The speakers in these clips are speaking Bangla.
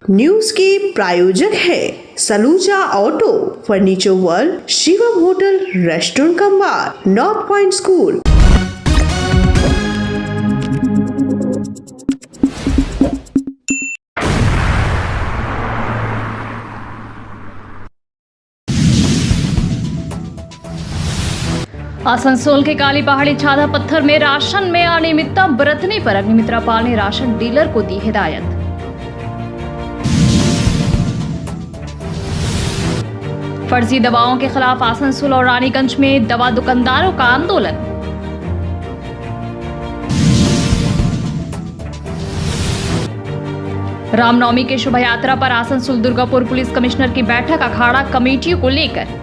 न्यूज के प्रायोजक है Saluja auto, furniture world, Shivam hotel, restaurant cum bar, north point school. Asansol के काली पहाड़ी छाता पत्थर में राशन में अनियमितता बरतने पर अग्निमित्रा पाल ने राशन डीलर को दी हिदायत। फर्जी दवाओं के खिलाफ आसनसोल और रानीगंज में दवा दुकानदारों का आंदोलन। रामनवमी के शोभा यात्रा पर आसनसोल दुर्गापुर पुलिस कमिश्नर की बैठक अखाड़ा कमेटियों को लेकर।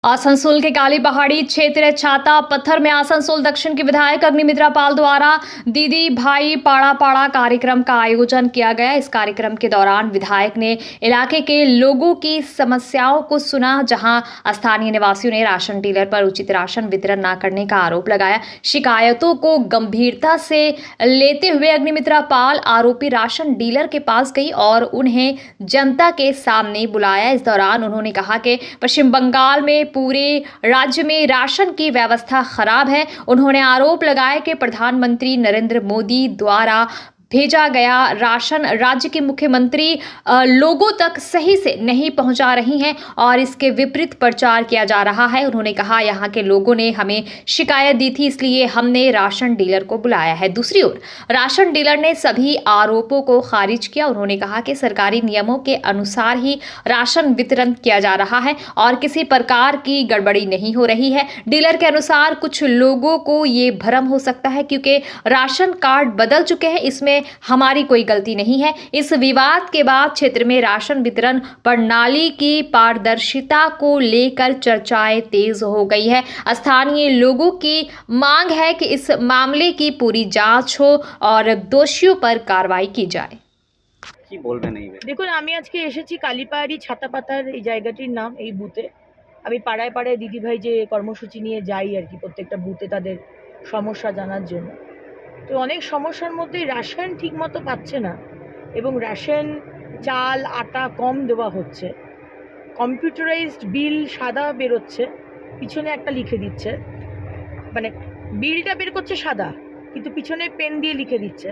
आसनसोल के काली पहाड़ी क्षेत्र छाता पत्थर में आसनसोल दक्षिण के विधायक अग्निमित्रा पाल द्वारा दीदी भाई पाड़ा पाड़ा कार्यक्रम का आयोजन किया गया। इस कार्यक्रम के दौरान विधायक ने इलाके के लोगों की समस्याओं को सुना, जहां स्थानीय निवासियों ने राशन डीलर पर उचित राशन वितरण न करने का आरोप लगाया। शिकायतों को गंभीरता से लेते हुए अग्निमित्रा पाल आरोपी राशन डीलर के पास गई और उन्हें जनता के सामने बुलाया। इस दौरान उन्होंने कहा कि पश्चिम बंगाल में पूरे राज्य में राशन की व्यवस्था खराब है। उन्होंने आरोप लगाया कि प्रधानमंत्री नरेंद्र मोदी द्वारा भेजा गया राशन राज्य के मुख्यमंत्री लोगों तक सही से नहीं पहुंचा रही हैं और इसके विपरीत प्रचार किया जा रहा है। उन्होंने कहा, यहां के लोगों ने हमें शिकायत दी थी, इसलिए हमने राशन डीलर को बुलाया है। दूसरी ओर राशन डीलर ने सभी आरोपों को खारिज किया। उन्होंने कहा कि सरकारी नियमों के अनुसार ही राशन वितरण किया जा रहा है और किसी प्रकार की गड़बड़ी नहीं हो रही है। डीलर के अनुसार कुछ लोगों को ये भ्रम हो सकता है क्योंकि राशन कार्ड बदल चुके हैं, इसमें हमारी कोई गलती नहीं है। इस विवाद के बाद क्षेत्र में राशन वितरण प्रणाली की पारदर्शिता को लेकर चर्चाएं तेज हो गई है। स्थानीय लोगों की मांग है कि इस मामले की पूरी जांच हो और दोषियों पर कार्रवाई की जाए। কি বলবেন এই দেখুন, আমি আজকে এসেছি কালীপাহাড়ি ছাতাপাতার এই জায়গাটির নাম, এই বুথে আমি পাড়ায় পাড়ায় দিদিভাই যে কর্মসূচি নিয়ে যাই আর কি, প্রত্যেকটা বুথে তাদের সমস্যা জানার জন্য। তো অনেক সমস্যার মধ্যে রেশন ঠিক মতো পাচ্ছে না এবং রেশন চাল আটা কম দেওয়া হচ্ছে। কম্পিউটারাইজড বিল সাদা বেরোচ্ছে, পিছনে একটা লিখে দিচ্ছে, মানে বিলটা বের করছে সাদা কিন্তু পিছনে পেন দিয়ে লিখে দিচ্ছে,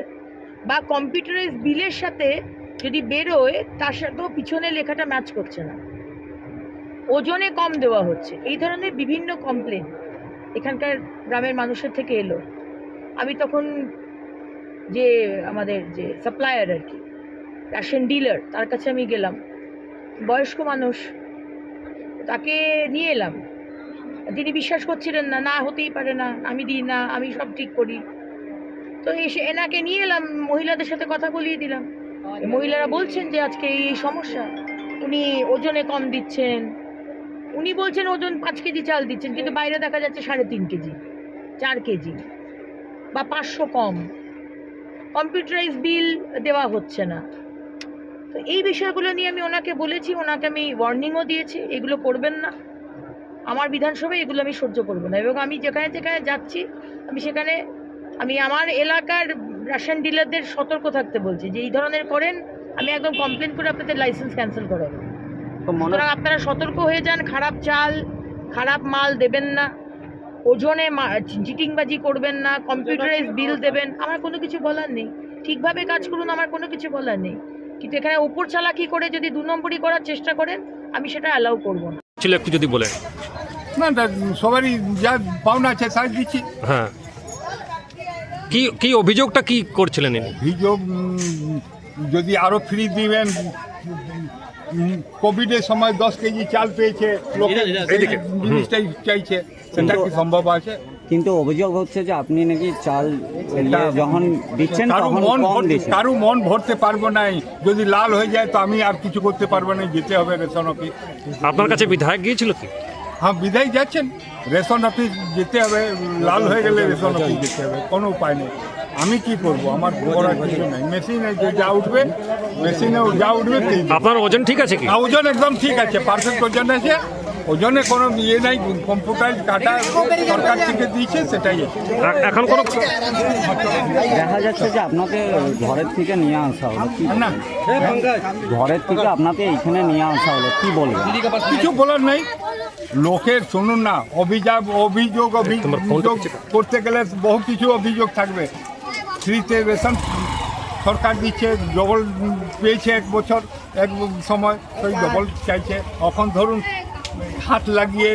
বা কম্পিউটারাইজড বিলের সাথে যদি বেরোয় তার সাথেও পিছনে লেখাটা ম্যাচ করছে না, ওজনে কম দেওয়া হচ্ছে। এই ধরনের বিভিন্ন কমপ্লেন এখানকার গ্রামের মানুষের থেকে এলো। আমি তখন যে আমাদের যে সাপ্লায়ার আর কি, রেশন ডিলার, তার কাছে আমি গেলাম, বয়স্ক মানুষ, তাকে নিয়ে এলাম। তিনি বিশ্বাস করছিলেন না, না হতেই পারে না, আমি দিই না, আমি সব ঠিক করি। তো এনাকে নিয়ে এলাম, মহিলাদের সাথে কথা বলিয়ে দিলাম। মহিলারা বলছেন যে আজকে এই সমস্যা, উনি ওজনে কম দিচ্ছেন, উনি বলছেন ওজন 5 কেজি চাল দিচ্ছেন কিন্তু বাইরে দেখা যাচ্ছে 3.5 কেজি 4 কেজি বা 500 কম, কম্পিউটারাইজ বিল দেওয়া হচ্ছে না। তো এই বিষয়গুলো নিয়ে আমি ওনাকে বলেছি, ওনাকে আমি ওয়ার্নিংও দিয়েছি, এগুলো করবেন না। আমার বিধানসভায় এগুলো আমি সহ্য করব না এবং আমি যেখানে যেখানে যাচ্ছি আমি সেখানে আমি আমার এলাকার রেশন ডিলারদের সতর্ক থাকতে বলছি যে এই ধরনের করেন আমি একদম কমপ্লেন করে আপনাদের লাইসেন্স ক্যান্সেল করাবো। সুতরাং আপনারা সতর্ক হয়ে যান, খারাপ চাল খারাপ মাল দেবেন না, ওজনে চিটিংবাজি করবেন না, কম্পিউটারাইজ বিল দেবেন, আমার কোনো কিছু বলার নেই। ঠিকভাবে কাজ করুন, আমার কোনো কিছু বলার নেই। কিন্তু এখানে উপর চালাকি করে যদি 2 নম্বরই করার চেষ্টা করেন আমি সেটা অ্যালাউ করব না। ছিল একটু যদি বলেন। না সবারই যা পাওনা আছে তাই দিচ্ছি। হ্যাঁ, কি কি অভিযোগটা কি করছিলেন? অভিযোগ যদি আরো ফ্রি দিবেন, কোভিডের সময় 10 কেজি চাল পেয়েছে লোকে, জিনিসটাই চাইছে, সেটা কি সম্ভব আছে? কিন্তু অভিযোগ হচ্ছে যে আপনি নাকি চাল যখন দিচ্ছেন কারো মন ভরতে পারবো না, যদি লাল হয়ে যায় তো আমি আর কিছু করতে পারবো না, যেতে হবে রেশন অফিস। আপনার কাছে বিধায়ক গিয়েছিল কি? হ্যাঁ, বিধায়ক যাচ্ছেন, রেশন অফিস যেতে হবে, লাল হয়ে গেলে রেশন অফিস যেতে হবে, কোনো উপায় নেই। আমি কি করব, আমার করার কিছু নাই। মেশিনে যা উঠবে, মেশিনে যা উঠবে। আপনার ওজন ঠিক আছে কি? ওজন একদম ঠিক আছে, পারফেক্ট ওজন আছে। ওই জন্য কোনো ইয়ে নাই, কম্পিউটার কাটা সরকার থেকে দিয়েছে সেটাই আছে। এখন কোনো দেখা যাচ্ছে যে আপনাকে ঘরের থেকে নিয়ে আসা হলো, কি না ঘরের থেকে আপনাকে এইখানে নিয়ে আসা হলো, কি বলবেন? কিছু বলার নাই, লোকের শুনুন না, অভিযোগ করতে গেলে বহু কিছু অভিযোগ থাকবে। ফ্রিতে রেশন সরকার দিচ্ছে, ডবল পেয়েছে এক বছর, এক সময় ওই ডবল চাইছে। এখন ধরুন হাত লাগিয়ে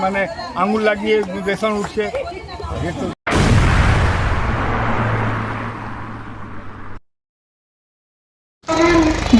মানে আঙুল লাগিয়ে রেশন উঠছে।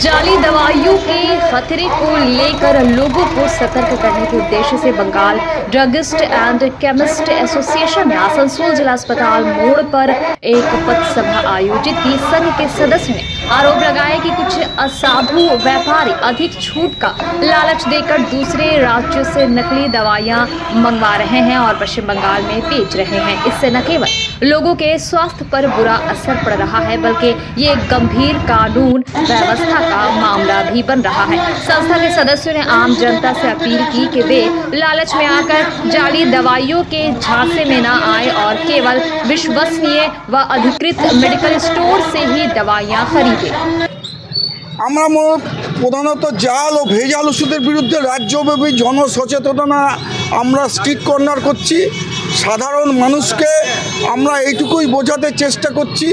जाली दवाइयों के खतरे को लेकर लोगों को सतर्क करने के उद्देश्य से Bengal druggist and chemist association ने आसनसोल जिला अस्पताल मोड़ पर एक पथ सभा आयोजित की। संघ के सदस्य ने आरोप लगाया कि कुछ असाधु व्यापारी अधिक छूट का लालच देकर दूसरे राज्यों से नकली दवाइयां मंगवा रहे हैं और पश्चिम बंगाल में बेच रहे हैं। इससे न केवल लोगों के स्वास्थ्य पर बुरा असर पड़ रहा है, बल्कि ये गंभीर कानून व्यवस्था का मामला भी बन रहा है। संस्था के सदस्यों ने आम जनता से अपील की कि वे लालच में आकर जाली दवाइयों के झांसे में न आए और केवल विश्वसनीय व अधिकृत मेडिकल स्टोर से ही दवाइयां खरीदें। আমরা প্রধানত জাল ও ভেজাল ওষুধের বিরুদ্ধে রাজ্যব্যাপী জনসচেতনতা আমরা স্ট্রিট কর্নার করছি। সাধারণ মানুষকে আমরা এইটুকুই বোঝাতে চেষ্টা করছি,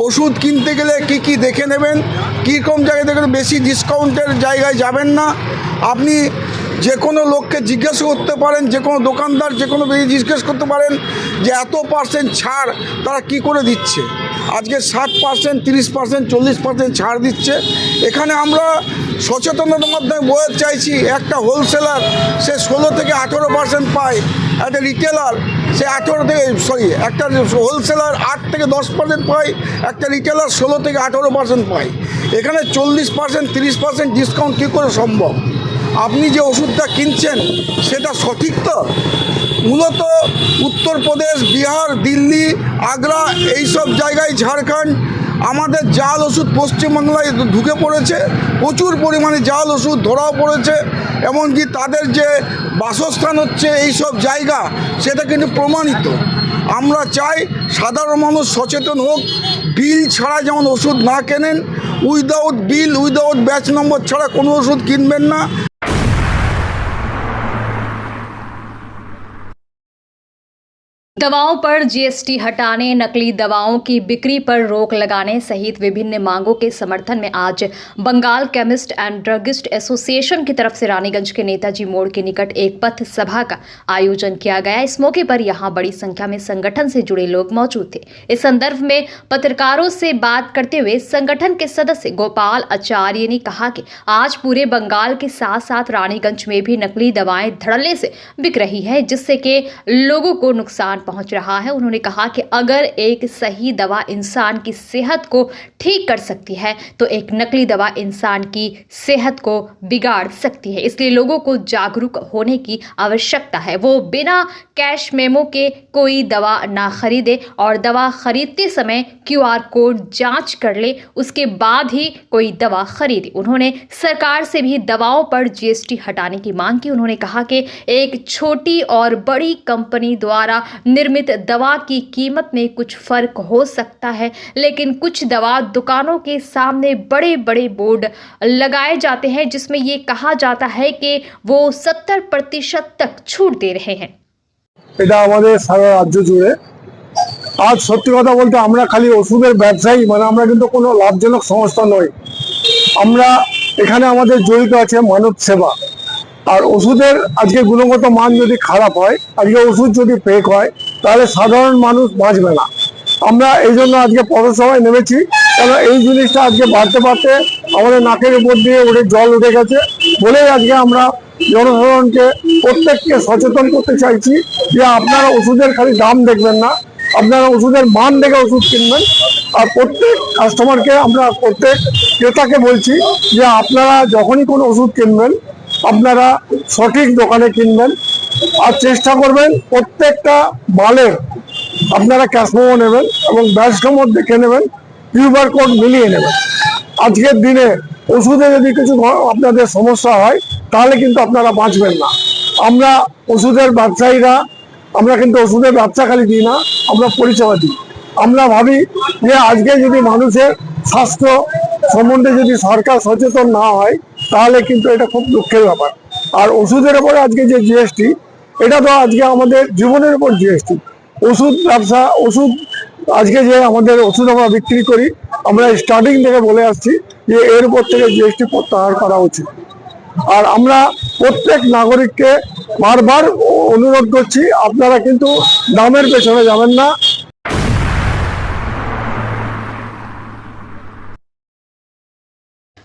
ওষুধ কিনতে গেলে কি কি দেখে নেবেন, কীরকম জায়গায় দেখেন, বেশি ডিসকাউন্টের জায়গায় যাবেন না। আপনি যে কোনো লোককে জিজ্ঞেস করতে পারেন, যে কোনো দোকানদার যে কোনো জিজ্ঞেস করতে পারেন যে এত % ছাড় তারা কি করে দিচ্ছে। আজকে 60%, 30%, 40% ছাড় দিচ্ছে। এখানে আমরা সচেতনতার মাধ্যমে বোঝাতে চাইছি, একটা হোলসেলার সে 16 থেকে 18% পায়, একটা রিটেলার সে একটা হোলসেলার 8 থেকে 10% পায়, একটা রিটেলার 16 থেকে 18% পায়। এখানে 40%, 30% ডিসকাউন্ট কী করে সম্ভব? আপনি যে ওষুধটা কিনছেন সেটা সঠিক তো? মূলত উত্তরপ্রদেশ, বিহার, দিল্লি, আগ্রা এইসব জায়গায়, ঝাড়খণ্ড, আমাদের জাল ওষুধ পশ্চিমবাংলায় ঢুকে পড়েছে। প্রচুর পরিমাণে জাল ওষুধ ধরাও পড়েছে। এমনকি তাদের যে বাসস্থান হচ্ছে এইসব জায়গা, সেটা কিন্তু প্রমাণিত। আমরা চাই সাধারণ মানুষ সচেতন হোক, বিল ছাড়া যেমন ওষুধ না কেনেন, উইদাউট বিল, উইদাউট ব্যাচ নম্বর ছাড়া কোনো ওষুধ কিনবেন না। दवाओं पर जीएसटी हटाने, नकली दवाओं की बिक्री पर रोक लगाने सहित विभिन्न मांगों के समर्थन में आज Bengal chemist and druggist association की तरफ से रानीगंज के नेताजी मोड़ के निकट एक पथ सभा का आयोजन किया गया। इस मौके पर यहां बड़ी संख्या में संगठन से जुड़े लोग मौजूद थे। इस संदर्भ में पत्रकारों से बात करते हुए संगठन के सदस्य गोपाल आचार्य ने कहा कि आज पूरे बंगाल के साथ साथ रानीगंज में भी नकली दवाएं धड़ल्ले से बिक रही है, जिससे कि लोगों को नुकसान पहुंच रहा है। उन्होंने कहा कि अगर एक सही दवा इंसान की सेहत को ठीक कर सकती है तो एक नकली दवा इंसान की सेहत को बिगाड़ सकती है। इसलिए लोगों को जागरूक होने की आवश्यकता है। वो बिना कैश मेमो के कोई दवा ना खरीदे और दवा खरीदते समय QR कोड जांच कर ले, उसके बाद ही कोई दवा खरीदे। उन्होंने सरकार से भी दवाओं पर GST हटाने की मांग की। उन्होंने कहा कि एक छोटी और बड़ी कंपनी द्वारा निर्मित दवा की कीमत में कुछ फर्क हो सकता है, लेकिन कुछ दवा दुकानों के सामने बड़े बड़े बोर्ड लगाए जाते हैं जिसमें ये कहा जाता है कि वो 70% तक छूट दे रहे हैं। এটা আমাদের সারা রাজ্য জুড়ে আজ সত্যি কথা বলতে আমরা খালি ওষুধের ব্যবসায়ী, মানে আমরা কিন্তু কোনো লাভজনক সংস্থা নই। আমরা এখানে আমাদের জড়িত আছে মানব সেবা। আর ওষুধের আজকে গুণগত মান যদি খারাপ হয়, আজকে ওষুধ যদি ফেক হয়, তাহলে সাধারণ মানুষ বাঁচবে না। আমরা এই জন্য আজকে পথসভায় নেমেছি, কারণ এই জিনিসটা আজকে বাড়তে বাড়তে আমাদের নাকের উপর দিয়ে জল উঠে গেছে বলেই আজকে আমরা জনসাধারণকে প্রত্যেককে সচেতন করতে চাইছি যে আপনারা ওষুধের খালি দাম দেখবেন না, আপনারা ওষুধের মান দেখে ওষুধ কিনবেন। আর প্রত্যেক কাস্টমারকে, আমরা প্রত্যেক ক্রেতাকে বলছি যে আপনারা যখনই কোনো ওষুধ কিনবেন আপনারা সঠিক দোকানে কিনবেন, আর চেষ্টা করবেন প্রত্যেকটা মালের আপনারা ক্যাশ মেমো নেবেন এবং ব্যাচ নম্বর দেখে নেবেন, QR কোড মিলিয়ে নেবেন। আজকের দিনে ওষুধে যদি কিছু আপনাদের সমস্যা হয় তাহলে কিন্তু আপনারা বাঁচবেন না। আমরা ওষুধের ব্যবসায়ীরা আমরা কিন্তু ওষুধের ব্যবসা খালি দিই না, আমরা পরিষেবা দিই। আমরা ভাবি যে আজকে যদি মানুষের স্বাস্থ্য সম্বন্ধে যদি সরকার সচেতন না হয় তাহলে কিন্তু এটা খুব দুঃখের ব্যাপার। আর ওষুধের উপরে আজকে যে জিএসটি, এটা তো আজকে আমাদের জীবনের উপর জিএসটি। ওষুধ ব্যবসা, ওষুধ আজকে যে আমাদের ওষুধ আমরা বিক্রি করি, আমরা স্টার্টিং থেকে বলে আসছি যে এর উপর থেকে জিএসটি প্রত্যাহার করা উচিত। আর আমরা প্রত্যেক নাগরিককে বারবার অনুরোধ করছি, আপনারা কিন্তু দামের পেছনে যাবেন না।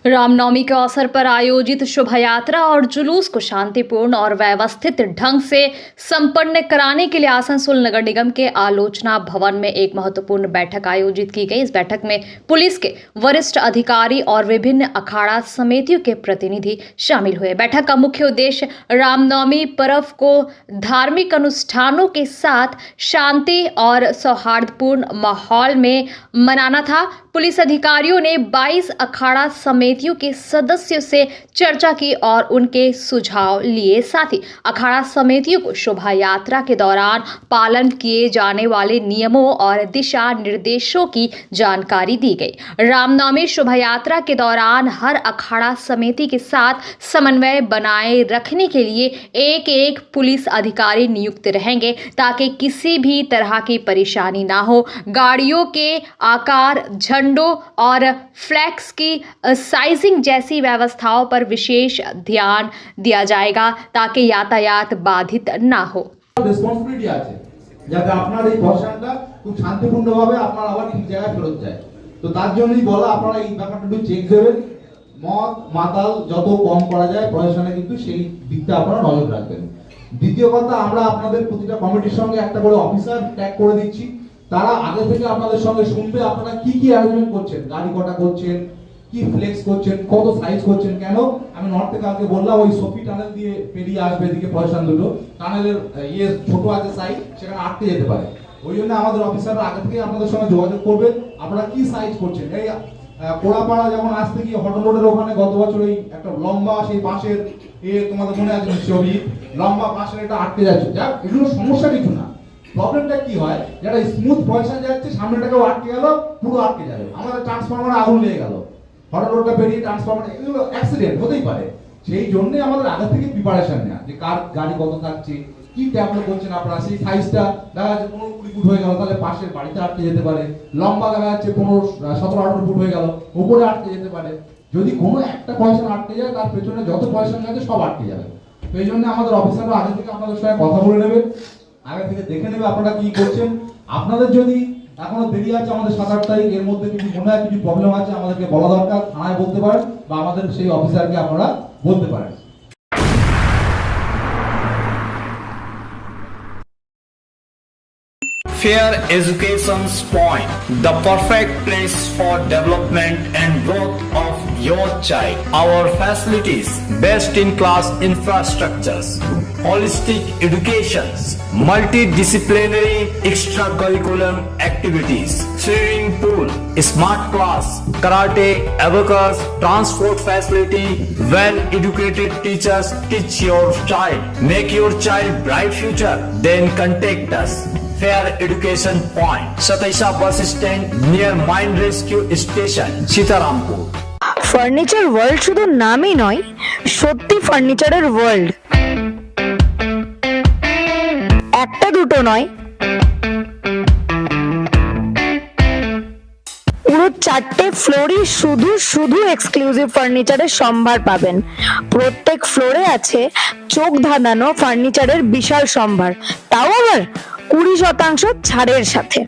रामनवमी के अवसर पर आयोजित शोभा यात्रा और जुलूस को शांतिपूर्ण और व्यवस्थित ढंग से संपन्न कराने के लिए आसनसोल नगर निगम के आलोचना भवन में एक महत्वपूर्ण बैठक आयोजित की गई। इस बैठक में पुलिस के वरिष्ठ अधिकारी और विभिन्न अखाड़ा समितियों के प्रतिनिधि शामिल हुए। बैठक का मुख्य उद्देश्य रामनवमी पर्व को धार्मिक अनुष्ठानों के साथ शांति और सौहार्दपूर्ण माहौल में मनाना था। पुलिस अधिकारियों ने 22 अखाड़ा समितियों के सदस्यों से चर्चा की और उनके सुझाव लिए। साथ ही अखाड़ा समितियों को शोभा यात्रा के दौरान पालन किए जाने वाले नियमों और दिशा निर्देशों की जानकारी दी गई। रामनवमी शोभा यात्रा के दौरान हर अखाड़ा समिति के साथ समन्वय बनाए रखने के लिए एक एक पुलिस अधिकारी नियुक्त रहेंगे ताकि किसी भी तरह की परेशानी ना हो। गाड़ियों के आकार, झंडों और फ्लैक्स की साइजिंग जैसी व्यवस्थाओं पर विशेष ध्यान दिया जाएगा ताकि यातायात बाधित ना हो। রেসপন্সিবিলিটি আছে যাতে আপনার এই ভাষণটা খুব শান্তিপূর্ণভাবে আপনার আবার ঠিক জায়গায় ফেরত যায়। তো তার জন্যই বলা, আপনারা এই ব্যাপারটা একটু চেক দেবেন। মদ মাতাল যত কম করা যায় প্রশাসনে কিন্তু সেই দিকটা আপনারা নজর রাখবেন। দ্বিতীয় কথা, আমরা আপনাদের প্রতিটা কমিটির সঙ্গে একটা করে অফিসার ট্যাগ করে দিচ্ছি। তারা আগে থেকে আপনাদের সঙ্গে শুনবে আপনারা কি কি অ্যারেঞ্জমেন্ট করছেন, গাড়ি কটা করছেন, কি ফ্লেক্স করছেন, কত সাইজ করছেন। কেন আমি নর্থ থেকে কালকে বললাম ওই সফি টানেল দিয়ে পেরিয়ে আসবে এদিকে প্রশাসন দুটো, টানেলের ছোট আছে সাইজ, সেখানে আটকে যেতে পারে। ওই জন্য আমাদের অফিসাররা আগে থেকে আপনাদের সঙ্গে যোগাযোগ করবে আপনারা কি সাইজ করছেন। এই কোড়াপাড়া যেমন আসতে গিয়ে হটন রোডের ওখানে গত বছর ওই একটা লম্বা সেই বাঁশের তোমাদের মনে আছে ছবি, লম্বা বাঁশের এটা আটকে যাচ্ছে। যাক, এগুলো সমস্যা কিছু না। প্রবলেমটা কি হয়, যেটা স্মুথ পয়সা যাচ্ছে সামনেটাকেও আটকে গেল, পুরো আটকে যাবে। আমাদের ট্রান্সফরমারে আগুন লেগে গেল, হঠাৎ রোডটা পেরিয়ে ট্রান্সফরমার, এগুলো অ্যাক্সিডেন্ট হতেই পারে। সেই জন্য আমাদের আগে থেকে প্রিপারেশন নেওয়া যে কার গাড়ি কত থাকছে, কি ডেভেলপ করছেন আপনারা, সেই সাইজটা দেখা যাচ্ছে 15-20 ফুট হয়ে গেল, তাহলে পাশের বাড়িতে আটকে যেতে পারে। লম্বা দেখা যাচ্ছে 15-17-18 ফুট হয়ে গেল, উপরে আটকে যেতে পারে। যদি কোনো একটা পয়সা আটকে যায় তার পেছনে যত পয়সা আছে সব আটকে যাবে। তো এই জন্য আমাদের অফিসাররা আগে থেকে আপনাদের সঙ্গে কথা বলে নেবে, আগে থেকে দেখে নেবে আপনারা কি করছেন। আপনাদের যদি এখনো দেরি আছে, আমাদের 7-8 তারিখ, এর মধ্যে কিছু মনে হয় কিছু প্রবলেম আছে আমাদেরকে বলা দরকার, থানায় বলতে পারেন বা আমাদের সেই অফিসারকে আপনারা বলতে পারেন। Fair Education's Point, the perfect place for development and growth of your child. Our facilities, best in class infrastructures, holistic educations, multidisciplinary extracurricular activities, swimming pool, smart class, karate, abacus, transport facility, well educated teachers teach your child. Make your child bright future, then contact us. Fair Education Point, Sataisha bus stand near Mine Rescue Station, Sitarampur. Furniture world শুধু নামই নয়, সত্যি ফার্নিচারের ওয়ার্ল্ড। একটা দুটো নয়, পুরো 4টে ফ্লোরই শুধু শুধু এক্সক্লুসিভ ফার্নিচারের সম্ভার পাবেন। প্রত্যেক ফ্লোরে আছে চোখ ধাঁধানো ফার্নিচারের বিশাল সম্ভার, তাও আবার 20% ছাড়ের সাথে।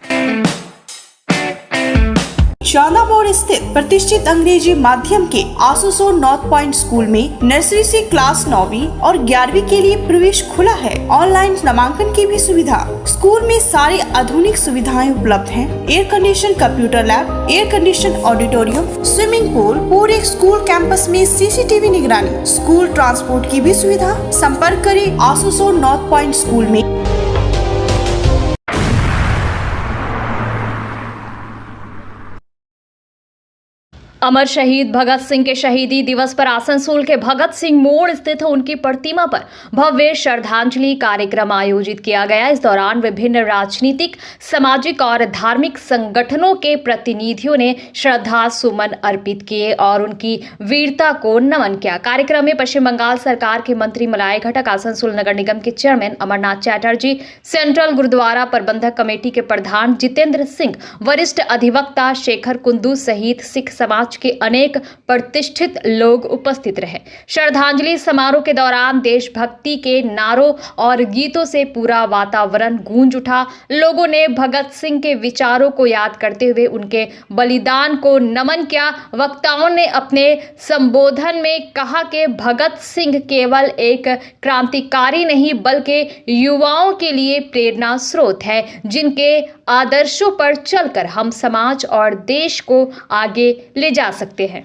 शाला मोड़ स्थित प्रतिष्ठित अंग्रेजी माध्यम के आसनसोल नॉर्थ पॉइंट स्कूल में नर्सरी से क्लास 9वीं और 11वीं के लिए प्रवेश खुला है। ऑनलाइन नामांकन की भी सुविधा। स्कूल में सारी आधुनिक सुविधाएं उपलब्ध हैं। Air condition computer lab, air condition auditorium, swimming pool, पूरे स्कूल कैंपस में CCTV निगरानी, स्कूल ट्रांसपोर्ट की भी सुविधा। संपर्क करें आसनसोल नॉर्थ पॉइंट स्कूल में। अमर शहीद भगत सिंह के शहीदी दिवस पर आसनसोल के भगत सिंह मोड़ स्थित उनकी प्रतिमा पर भव्य श्रद्धांजलि कार्यक्रम आयोजित किया गया। इस दौरान विभिन्न राजनीतिक, सामाजिक और धार्मिक संगठनों के प्रतिनिधियों ने श्रद्धा सुमन अर्पित किए और उनकी वीरता को नमन किया। कार्यक्रम में पश्चिम बंगाल सरकार के मंत्री मलाय घटक, आसनसोल नगर निगम के चेयरमैन अमरनाथ चैटर्जी, सेंट्रल गुरुद्वारा प्रबंधक कमेटी के प्रधान जितेंद्र सिंह, वरिष्ठ अधिवक्ता शेखर कुंदू सहित सिख समाज के अनेक प्रतिष्ठित लोग उपस्थित रहे। श्रद्धांजलि समारोह के दौरान देशभक्ति के नारों और गीतों से पूरा वातावरण गूंज उठा। लोगों ने भगत सिंह के विचारों को याद करते हुए उनके बलिदान को नमन किया। वक्ताओं ने अपने संबोधन में कहा कि भगत सिंह केवल एक क्रांतिकारी नहीं बल्कि युवाओं के लिए प्रेरणा स्रोत है, जिनके आदर्शों पर चलकर हम समाज और देश को आगे ले जा सकते हैं।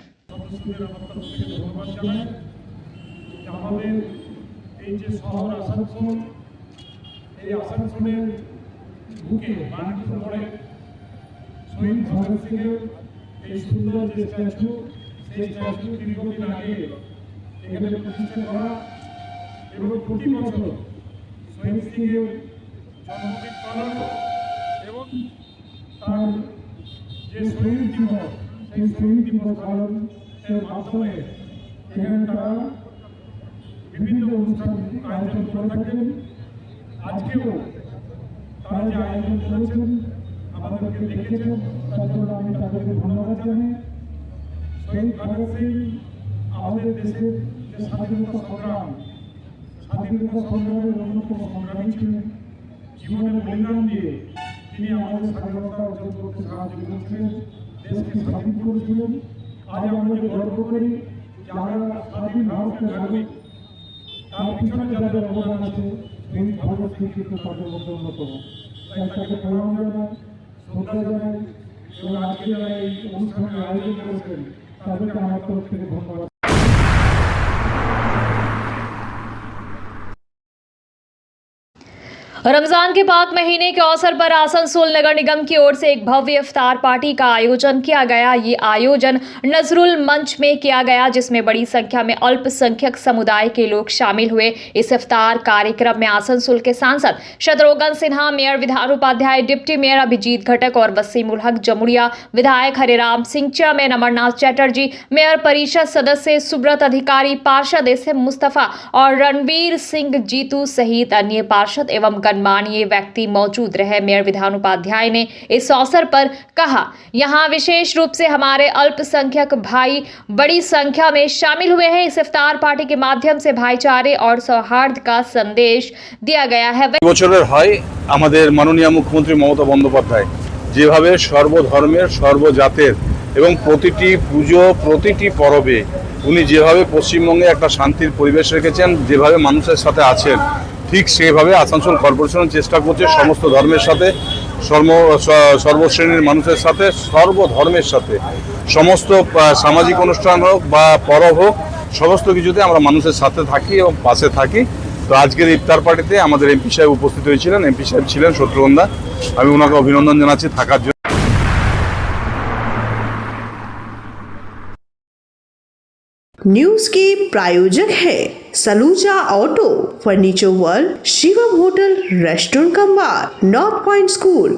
যে শহীদ দিবস, সেই শহীদ দিবস পালনের মাধ্যমে সেখানে তারা বিভিন্ন অনুষ্ঠান আয়োজন করে থাকেন। আজকেও তারা যে আয়োজন করেছেন আমাদেরকে দেখেছেন, তার জন্য আমি তাদেরকে ধন্যবাদ জানাই। শহীদ ভগৎ সিং আমাদের দেশের যে স্বাধীনতা সংগ্রামের অন্যতম সংগ্রামী ছিলেন। জীবনের বলিদান দিয়ে তিনি আমাদের স্বাধীনতা অর্জন করতে সাহায্য করেছিলেন, দেশকে স্বাধীন করেছিলেন। আজ আমরা যে গর্ব করি যারা স্বাধীন ভারতের নাগরিক, তার পিছনে যাদের অবদান আছে সেই ভগৎ সিং কিন্তু তাদের মধ্যে অন্যতম। তাই তাকে প্রণাম জানাই, শ্রদ্ধা জানাই এবং আজকে যারা এই অনুষ্ঠানের আয়োজন করেছেন তাদেরকে আমার তরফ থেকে ধন্যবাদ। रमजान के पाक महीने के अवसर पर आसनसोल नगर निगम की ओर से एक भव्य इफ्तार पार्टी का आयोजन किया गया। ये आयोजन नजरुल मंच में किया गया, जिसमें बड़ी संख्या में अल्पसंख्यक समुदाय के लोग शामिल हुए। इस इफ्तार कार्यक्रम में आसनसोल के सांसद शत्रुघ्न सिन्हा, मेयर विधान उपाध्याय, डिप्टी मेयर अभिजीत घटक और वसीमुल हक जमुड़िया, विधायक हरिराम सिंह, चेयरमैन अमरनाथ चैटर्जी, मेयर परिषद सदस्य सुब्रत अधिकारी, पार्षद एस एम मुस्तफा और रणवीर सिंह जीतू सहित अन्य पार्षद एवं गणमान्य व्यक्ति मौजूद रहे। मेयर विधान उपाध्याय ने इस अवसर पर कहा, यहाँ विशेष रूप से हमारे अल्पसंख्यक भाई बड़ी संख्या में शामिल हुए हैं। इस इफ्तार पार्टी के माध्यम से भाईचारे और सौहार्द का संदेश दिया गया है। বছরের হয় আমাদের মাননীয় মুখ্যমন্ত্রী মমতা বন্দ্যোপাধ্যায় যেভাবে সর্বধর্মের, সর্বজাতের এবং প্রতিটি পুজো, প্রতিটি পরবে উনি যেভাবে পশ্চিমবঙ্গে একটা শান্তির পরিবেশ রেখেছেন, যেভাবে মানুষের সাথে আছেন, ঠিক সেভাবে আসানসোল কর্পোরেশন চেষ্টা করছে সমস্ত ধর্মের সাথে, সর্বশ্রেণীর মানুষের সাথে, সর্বধর্মের সাথে সমস্ত সামাজিক অনুষ্ঠান হোক বা পরব হোক, সমস্ত কিছুতে আমরা মানুষের সাথে থাকি এবং পাশে থাকি। তো আজকের ইফতার পার্টিতে আমাদের এমপি সাহেব উপস্থিত হয়েছিলেন। এমপি সাহেব ছিলেন শত্রুঘ্ন, আমি ওনাকে অভিনন্দন জানাচ্ছি থাকার জন্য। न्यूज के प्रायोजक है Saluja auto, furniture world, Shivam hotel, restaurant cum bar, north point school.